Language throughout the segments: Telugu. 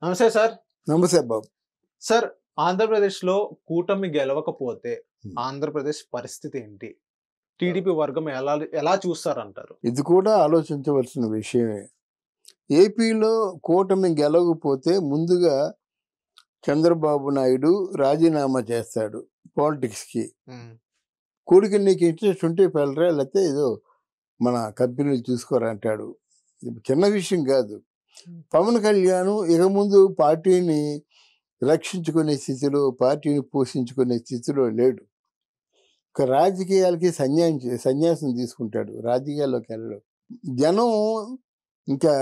నమస్తే సార్. నమస్తే బాబు. సార్, ఆంధ్రప్రదేశ్‌లో కూటమి గెలవకపోతే హ్మ్. ఆంధ్రప్రదేశ్ పరిస్థితి ఏంటి? టీడీపీ వర్గం ఎలా ఎలా చూస్తారంటారు? ఇది కూడా ఆలోచించవలసిన విషయమే. ఏపీలో కూటమి గెలవకపోతే ముందుగా చంద్రబాబు నాయుడు రాజీనామా చేస్తాడు పాలిటిక్స్‌కి. హ్మ్. కొడుకు నీకు ఇంట్రెస్ట్ ఉంటే వెళ్ళరా, లేకపోతే ఏదో మన కంపెనీలు చూసుకోరా అంటాడు. ఇది చిన్న విషయం కాదు. పవన్ కళ్యాణ్ ఇక ముందు పార్టీని రక్షించుకునే స్థితిలో, పార్టీని పోషించుకునే స్థితిలో లేడు. ఒక రాజకీయాలకి సన్యాసం తీసుకుంటాడు. రాజకీయాల్లోకి వెళ్ళడు. జనం ఇంకా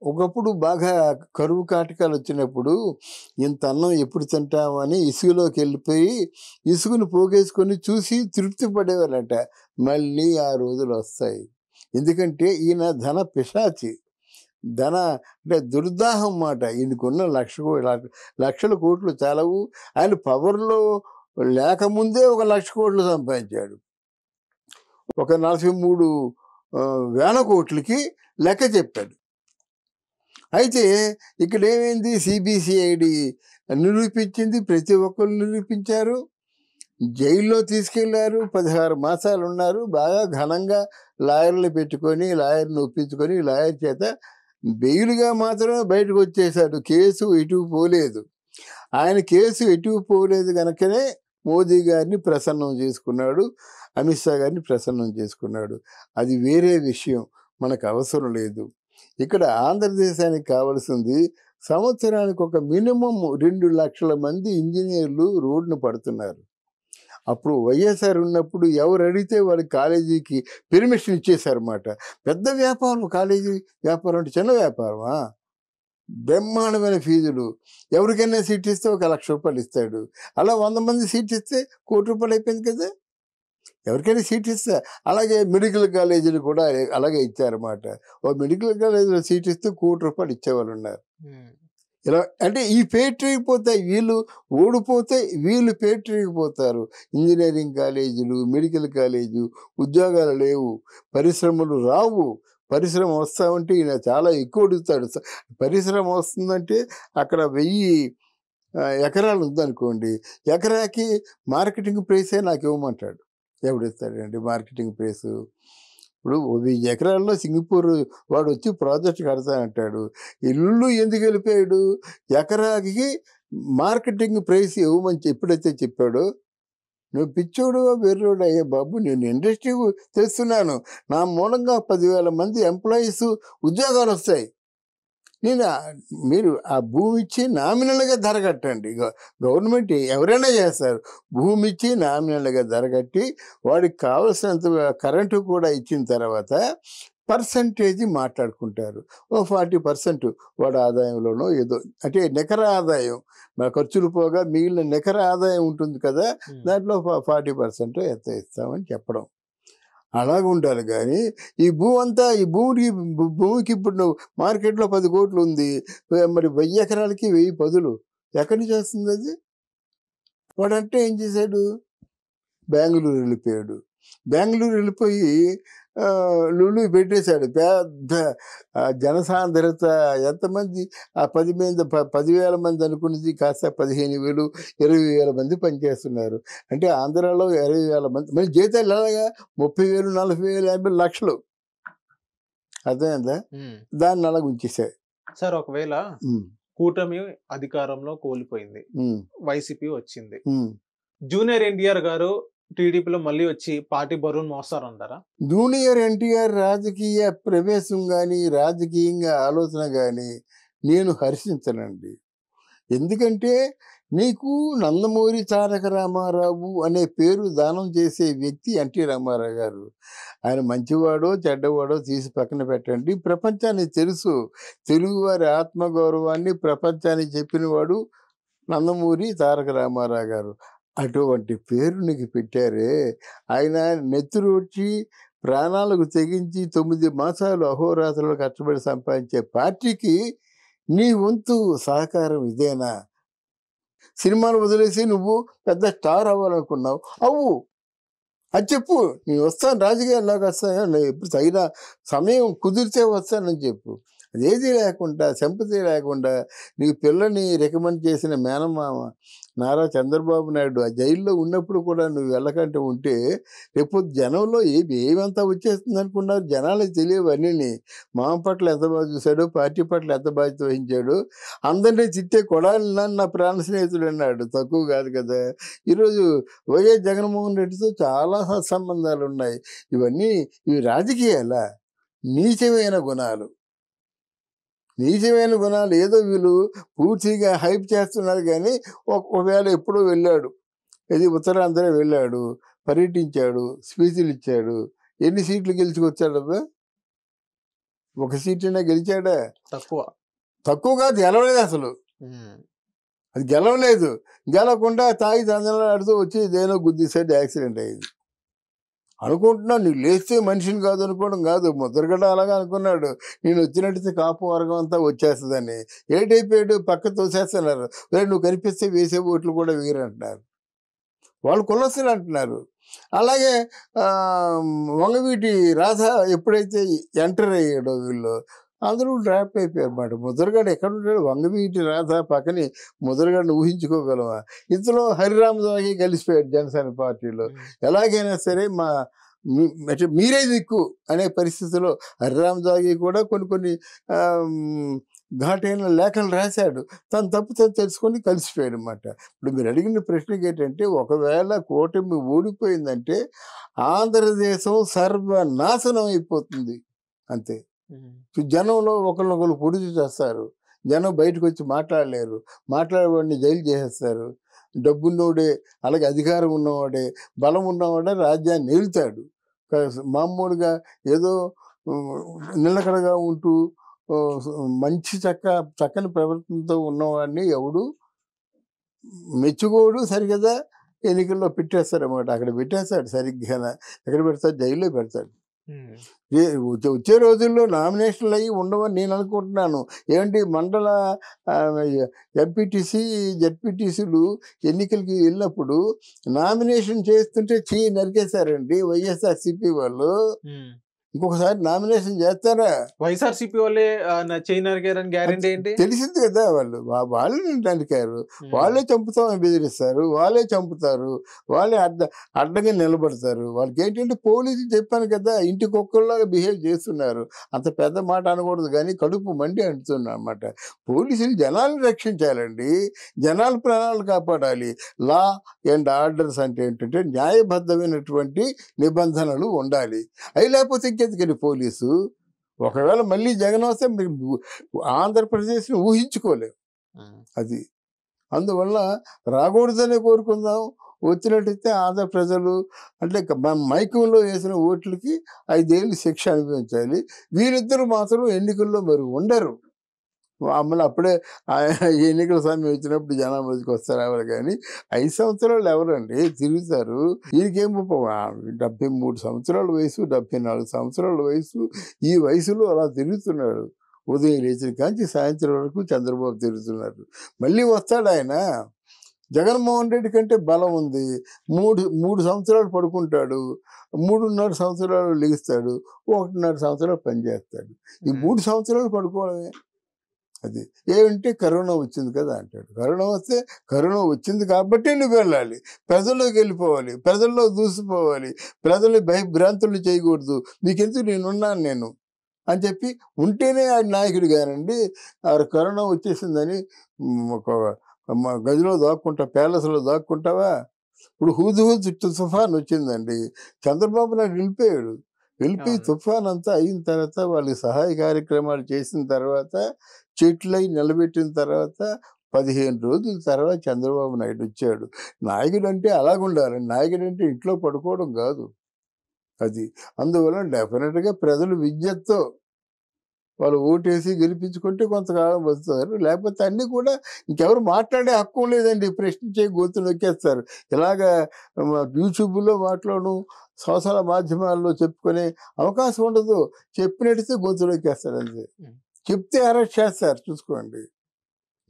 ఒకప్పుడు బాగా కరువు కాటకాలు వచ్చినప్పుడు ఇంత అన్నం ఎప్పుడు తింటామని ఇసుకలోకి వెళ్ళిపోయి ఇసుకను పోగేసుకొని చూసి తృప్తి పడేవారట. మళ్ళీ ఆ రోజులు వస్తాయి. ఎందుకంటే ఈయన ధన పిశాచి. ధన అంటే దుర్దాహం మాట. ఈయనకున్న లక్షల కోట్లు చాలవు. ఆయన పవర్లో లేకముందే 1,00,000 కోట్లు సంపాదించాడు. ఒక 43 వేల కోట్లకి లెక్క చెప్పాడు. అయితే ఇక్కడ ఏమైంది, సిబిసిఐడి నిరూపించింది, ప్రతి ఒక్కరు నిరూపించారు. జైల్లో తీసుకెళ్లారు, 16 మాసాలు ఉన్నారు. బాగా ఘనంగా లాయర్లు పెట్టుకొని, లాయర్ని ఒప్పించుకొని, లాయర్ చేత బెయిల్గా మాత్రమే బయటకు వచ్చేశాడు. కేసు ఎటు పోలేదు. ఆయన కేసు ఎటు పోలేదు కనుకనే మోదీ గారిని ప్రసన్నం చేసుకున్నాడు, అమిత్ షా గారిని ప్రసన్నం చేసుకున్నాడు. అది వేరే విషయం, మనకు అవసరం లేదు. ఇక్కడ ఆంధ్రదేశానికి కావాల్సింది సంవత్సరానికి ఒక మినిమం 2 లక్షల మంది ఇంజనీర్లు రోడ్డును పడుతున్నారు. అప్పుడు వైఎస్ఆర్ ఉన్నప్పుడు ఎవరు అడిగితే వాళ్ళ కాలేజీకి పెర్మిషన్ ఇచ్చేశారన్నమాట. పెద్ద వ్యాపారం కాలేజీ వ్యాపారం అంటే చిన్న వ్యాపారమా? బ్రహ్మాండమైన ఫీజులు. ఎవరికైనా సీట్ ఇస్తే 1,00,000 రూపాయలు ఇస్తాడు. అలా 100 మంది సీట్ ఇస్తే ₹1,00,00,000 అయిపోయింది కదా. ఎవరికైనా సీట్ ఇస్తే. అలాగే మెడికల్ కాలేజీలు కూడా అలాగే ఇచ్చారన్నమాట. ఓ మెడికల్ కాలేజీలో సీట్ ఇస్తే ₹1,00,00,000 ఇచ్చేవాళ్ళు ఉన్నారు. ఇలా అంటే ఈ పేటరీగిపోతాయి. వీళ్ళు ఓడిపోతే వీళ్ళు పేటరీగిపోతారు. ఇంజనీరింగ్ కాలేజీలు, మెడికల్ కాలేజీ, ఉద్యోగాలు లేవు, పరిశ్రమలు రావు. పరిశ్రమ వస్తామంటే ఈయన చాలా ఎక్కువ అడుగుతాడు. పరిశ్రమ వస్తుందంటే అక్కడ 1000 ఎకరాలు ఉందనుకోండి, ఎకరాకి మార్కెటింగ్ ప్రైసే నాకు ఇవ్వమంటాడు. ఎవడిస్తాడండి మార్కెటింగ్ ప్రైసు? ఇప్పుడు 1000 ఎకరాల్లో సింగపూర్ వాడు వచ్చి ప్రాజెక్ట్ కడతానంటాడు. ఇల్లు ఎందుకు వెళ్ళిపోయాడు? ఎకరాకి మార్కెటింగ్ ప్రైస్ ఇవ్వమని ఎప్పుడైతే చెప్పాడో, నువ్వు పిచ్చోడు వెర్రోడు అయ్యే బాబు, నేను ఇండస్ట్రీ తెస్తున్నాను, నా మూలంగా 10,000 మంది ఎంప్లాయీస్ ఉద్యోగాలు వస్తాయి. మీరు ఆ భూమి ఇచ్చి నామినల్గా ధర కట్టండి. గవర్నమెంట్ ఎవరైనా చేస్తారు. భూమి ఇచ్చి నామినల్గా ధర కట్టి వాడికి కావాల్సినంత కరెంటు కూడా ఇచ్చిన తర్వాత పర్సంటేజ్ మాట్లాడుకుంటారు. ఓ 40% వాడి ఆదాయంలోనో ఏదో, అంటే నికర ఆదాయం, మన ఖర్చులు పోగా మిగిలిన నికర ఆదాయం ఉంటుంది కదా, దాంట్లో 40% ఎంత ఇస్తామని చెప్పడం. అలాగ ఉండాలి. కానీ ఈ భూమికి ఇప్పుడు నువ్వు మార్కెట్లో 10 కోట్లు ఉంది, మరి 1000 ఎకరాలకి 1000 పదులు ఎక్కడి నుంచి వస్తుంది అది? వాడంటే ఏం చేశాడు? బెంగళూరు వెళ్ళిపోయాడు. బెంగళూరు వెళ్ళిపోయి లులు పెట్టేశాడు. పెద్ద జనసాంద్రత ఎంతమంది, ఆ 10,000 మంది అనుకున్నది కాస్త 15,000, 20,000 మంది పనిచేస్తున్నారు. అంటే ఆంధ్రాలో 20,000 మంది. మరి జీతాలు ఎలాగా? 30,000, 40,000, 50 లక్షలు. అర్థమైందా? దాన్ని అలాగ ఉంచేశారు. సార్, ఒకవేళ కూటమి అధికారంలో కోల్పోయింది, వైసీపీ వచ్చింది, జూనియర్ ఎన్టీఆర్ గారు టీడీపీలో మళ్ళీ వచ్చి పార్టీ బరువును మోస్తారంటారా? జూనియర్ ఎన్టీఆర్ రాజకీయ ప్రవేశం కానీ, రాజకీయంగా ఆలోచన కానీ నేను హర్షించనండి. ఎందుకంటే నీకు నందమూరి తారక రామారావు అనే పేరు దానం చేసే వ్యక్తి ఎన్టీ రామారావు గారు. ఆయన మంచివాడో చెడ్డవాడో తీసి పక్కన పెట్టండి, ప్రపంచానికి తెలుసు. తెలుగువారి ఆత్మగౌరవాన్ని ప్రపంచానికి చెప్పినవాడు నందమూరి తారక రామారావు గారు. అటువంటి పేరు నీకు పెట్టారే, ఆయన నెత్తురు వచ్చి ప్రాణాలకు తెగించి 9 మాసాలు అహోరాత్రులు కష్టపడి సంపాదించే పార్టీకి నీ వంతు సహకారం ఇదేనా? సినిమాలు వదిలేసి నువ్వు పెద్ద స్టార్ అవ్వాలనుకున్నావు, అవ్వు, అది చెప్పు. నేను వస్తాను, రాజకీయాల్లోకి వస్తాను, ఎప్పుడు తగిన సమయం కుదిరితే వస్తానని చెప్పు. అదేది లేకుండా, సింపతి లేకుండా నీకు పిల్లని రికమెండ్ చేసిన మేనమామ నారా చంద్రబాబు నాయుడు ఆ జైల్లో ఉన్నప్పుడు కూడా నువ్వు వెళ్ళకంటే ఉంటే రేపు జనంలో ఏమంతా వచ్చేస్తుంది అనుకున్నారు. జనాలకు తెలియవు అన్నీ. మామ పట్ల ఎంత బాగా చూశాడో, పార్టీ పట్ల ఎంత బాధ్యత వహించాడు, అందరినీ తిట్టే కొడాలి నా ప్రాణ స్నేహితుడు అన్నాడు, తక్కువ కాదు కదా. ఈరోజు వైఎస్ జగన్మోహన్ రెడ్డితో చాలా సత్సంబంధాలు ఉన్నాయి. ఇవి రాజకీయాల నీచమైన గుణాలు. నీచమైన గుణాలు ఏదో వీళ్ళు పూర్తిగా హైప్ చేస్తున్నారు. కానీ ఒకవేళ ఎప్పుడో వెళ్ళాడు, ఇది ఉత్తరాంధ్ర వెళ్ళాడు, పర్యటించాడు, స్పీచ్లు ఇచ్చాడు, ఎన్ని సీట్లు గెలుచుకొచ్చాడబ్బా? ఒక సీట్లైనా గెలిచాడా? తక్కువ కాదు, గెలవలేదు అసలు. అది గెలవలేదు. గెలవకుండా తాగి తందనాడుతూ వచ్చి ఇదేనో గుద్దిసాడు, యాక్సిడెంట్ అయ్యింది. అనుకుంటున్నాను నీకు లేస్తే మనిషిని కాదు అనుకోవడం కాదు. ముద్రగడ్డ అలాగా అనుకున్నాడు, నేను వచ్చినట్టు కాపు వర్గం అంతా వచ్చేస్తుందని. ఏటైపోయాడు, పక్క తోసేస్తున్నారు. నువ్వు కనిపిస్తే వేసే ఓట్లు కూడా వీరంటున్నారు, వాళ్ళు కులస్తులు అంటున్నారు. అలాగే వంగవీటి రాధ ఎప్పుడైతే ఎంటర్ అయ్యాడో వీళ్ళు అందరూ డ్రాప్ అయిపోయారు అన్నమాట. ముద్రగడ ఎక్కడ ఉంటాడు? వంగవీటి రాధ పక్కని ముద్రగడని ఊహించుకోగలమా? ఇంతలో హరిరామదాకి కలిసిపోయాడు జనసేన పార్టీలో. ఎలాగైనా సరే మీరే దిక్కు అనే పరిస్థితిలో హరిరామదాగి కూడా కొన్ని ఘాటైన లేఖలు రాశాడు. తను తప్పు తెలుసుకొని కలిసిపోయాడు అన్నమాట. ఇప్పుడు మీరు అడిగిన ప్రశ్నకి ఏంటంటే, ఒకవేళ కూటమి ఓడిపోయిందంటే ఆంధ్రదేశం సర్వనాశనం అయిపోతుంది అంతే. జనంలో ఒకరినొకరు పొడిచి చేస్తారు, జనం బయటకు వచ్చి మాట్లాడలేరు, మాట్లాడేవాడిని జైలు చేసేస్తారు. డబ్బున్నోడే, అలాగే అధికారం ఉన్నవాడే, బలం ఉన్నవాడే రాజ్యాన్ని ఏలుతాడు. మామూలుగా ఏదో నిలకడగా ఉంటూ మంచి చక్కని ప్రవర్తనతో ఉన్నవాడిని ఎవడు మెచ్చుకోడు. సరిగదా ఎన్నికల్లో పెట్టేస్తారన్నమాట. అక్కడ పెట్టేస్తాడు సరిగ్గా. ఎక్కడ పెడతాడు? జైల్లో పెడతాడు. వచ్చే రోజుల్లో నామినేషన్లు అయ్యి ఉండవని నేను అనుకుంటున్నాను. ఏంటి మండల ఎంపీటీసీ జెడ్పీటీసీలు ఎన్నికలకి వెళ్ళినప్పుడు నామినేషన్ చేస్తుంటే నరికేశారండి వైఎస్ఆర్సీపీ వాళ్ళు. ఇంకొకసారి నామినేషన్ చేస్తారా? వైఎస్ఆర్సీపీ వాళ్ళే చేయనరికారని గ్యారెంటీ ఏంటి? తెలిసింది కదా. వాళ్ళే నరికారు, వాళ్ళే చంపుతామని బెదిరిస్తారు, వాళ్ళే చంపుతారు, వాళ్ళే అడ్డంగా నిలబడతారు. వాళ్ళకి ఏంటంటే పోలీసులు చెప్పాను కదా, ఇంటి కుక్కల్లాగా బిహేవ్ చేస్తున్నారు. అంత పెద్ద మాట అనకూడదు కానీ కడుపు మండి అంటున్నారు అన్నమాట. పోలీసులు జనాలను రక్షించాలండి, జనాల ప్రాణాలు కాపాడాలి. లా అండ్ ఆర్డర్స్ అంటే ఏంటంటే న్యాయబద్ధమైనటువంటి నిబంధనలు ఉండాలి. అవి లేకపోతే ఇంకెందుకని పోలీసు? ఒకవేళ మళ్ళీ జగన్ వస్తే మీరు ఆంధ్రప్రదేశ్ని ఊహించుకోలేము. అది అందువల్ల రాకూడదనే కోరుకుందాం. వచ్చినట్టయితే ఆంధ్ర ప్రజలు అంటే మైకంలో వేసిన ఓట్లకి 5 ఏళ్ళు శిక్ష అనుభవించాలి. వీరిద్దరూ మాత్రం ఎన్నికల్లో మరి ఉండరు. మళ్ళీ అప్పుడే ఎన్నికల సమయం వచ్చినప్పుడు జనాభాకి వస్తారు ఎవరు. కానీ 5 సంవత్సరాలు ఎవరండి తిరుగుతారు? ఈయనకేం 73 సంవత్సరాల వయసు, 74 సంవత్సరాల వయసు. ఈ వయసులో అలా తిరుగుతున్నాడు. ఉదయం లేచిన కాంచి సాయంత్రం వరకు చంద్రబాబు తిరుగుతున్నారు. మళ్ళీ వస్తాడు ఆయన. జగన్మోహన్ రెడ్డి కంటే బలం ఉంది. 3 సంవత్సరాలు పడుకుంటాడు, 3.5 సంవత్సరాలు లెగుస్తాడు, 1.5 సంవత్సరాలు పనిచేస్తాడు. ఈ 3 సంవత్సరాలు పడుకోవడమే. అది ఏమంటే కరోనా వచ్చింది కదా అంటాడు. కరోనా వచ్చింది కాబట్టి నువ్వు వెళ్ళాలి, ప్రజల్లోకి వెళ్ళిపోవాలి, ప్రజల్లో దూసిపోవాలి, ప్రజల్ని భయభ్రాంతులు చేయకూడదు, మీకెందుకు నేనున్నాను అని చెప్పి ఉంటేనే ఆయన నాయకుడు. కానండి కరోనా వచ్చేసిందని ఒక గదిలో దాక్కుంటా, ప్యాలెస్లో దాక్కుంటావా? ఇప్పుడు హూద్ తుఫాన్ వచ్చిందండి, చంద్రబాబు నాయుడు వెళ్ళిపోయి తుఫాన్ అంతా అయిన తర్వాత వాళ్ళకి సహాయ కార్యక్రమాలు చేసిన తర్వాత చెట్లై నిలబెట్టిన తర్వాత 15 రోజుల తర్వాత చంద్రబాబు నాయుడు వచ్చాడు. నాయకుడు అంటే అలాగుండాలి. నాయకుడు అంటే ఇంట్లో పడుకోవడం కాదు. అది అందువల్ల డెఫినెట్గా ప్రజలు విద్యతో వాళ్ళు ఓటేసి గెలిపించుకుంటే కొంతకాలం వస్తారు. లేకపోతే అన్నీ కూడా ఇంకెవరు మాట్లాడే హక్కు లేదండి. ప్రశ్నించే గొంతు నొక్కేస్తారు. ఇలాగా యూట్యూబ్లో మాట్లాడు, సోషల్ మాధ్యమాల్లో చెప్పుకునే అవకాశం ఉండదు. చెప్పినట్టే గొంతు నొక్కేస్తారు. అంతే. చెప్తే అరెస్ట్ చేస్తారు. చూసుకోండి.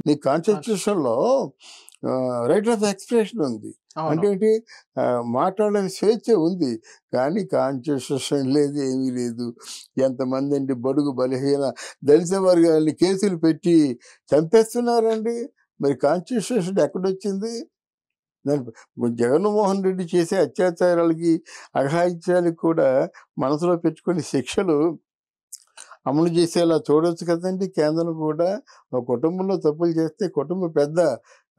నీ కాన్స్టిట్యూషన్లో రైట్ ఆఫ్ ఎక్స్ప్రెషన్ ఉంది. అవును. అంటే ఏంటి, మాట్లాడే స్వేచ్ఛ ఉంది, కానీ కాన్స్టిట్యూషన్ లేదు, ఏమీ లేదు. ఎంతమంది అండి బడుగు బలహీన దళిత వర్గాలని కేసులు పెట్టి చంపేస్తున్నారండి. మరి కాన్స్టిట్యూషన్ ఎక్కడొచ్చింది? జగన్మోహన్ రెడ్డి చేసే అత్యాచారాలకి అఘాయిత్యాలకు కూడా మనసులో పెట్టుకుని శిక్షలు అమలు చేసేలా చూడొచ్చు కదండి. కేంద్రం కూడా ఒక కుటుంబంలో తప్పులు చేస్తే కుటుంబ పెద్ద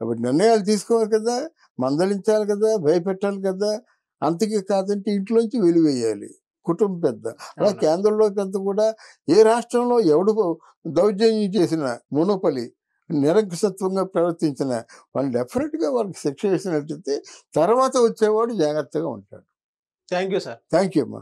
కాబట్టి నిర్ణయాలు తీసుకోవాలి కదా, మందలించాలి కదా, భయపెట్టాలి కదా. అంతకి కాదంటే ఇంట్లోంచి వెలివేయాలి కుటుంబ పెద్ద. అలా అవును. కేంద్రంలో పెద్ద కూడా ఏ రాష్ట్రంలో ఎవడు దౌర్జన్యం చేసిన మోనోపలి నిరంకుశత్వంగా ప్రవర్తించిన వాళ్ళు డెఫినెట్గా వాళ్ళకి శిక్ష వేసినట్టయితే తర్వాత వచ్చేవాడు జాగ్రత్తగా ఉంటాడు. Thank you sir. Thank you అమ్మా.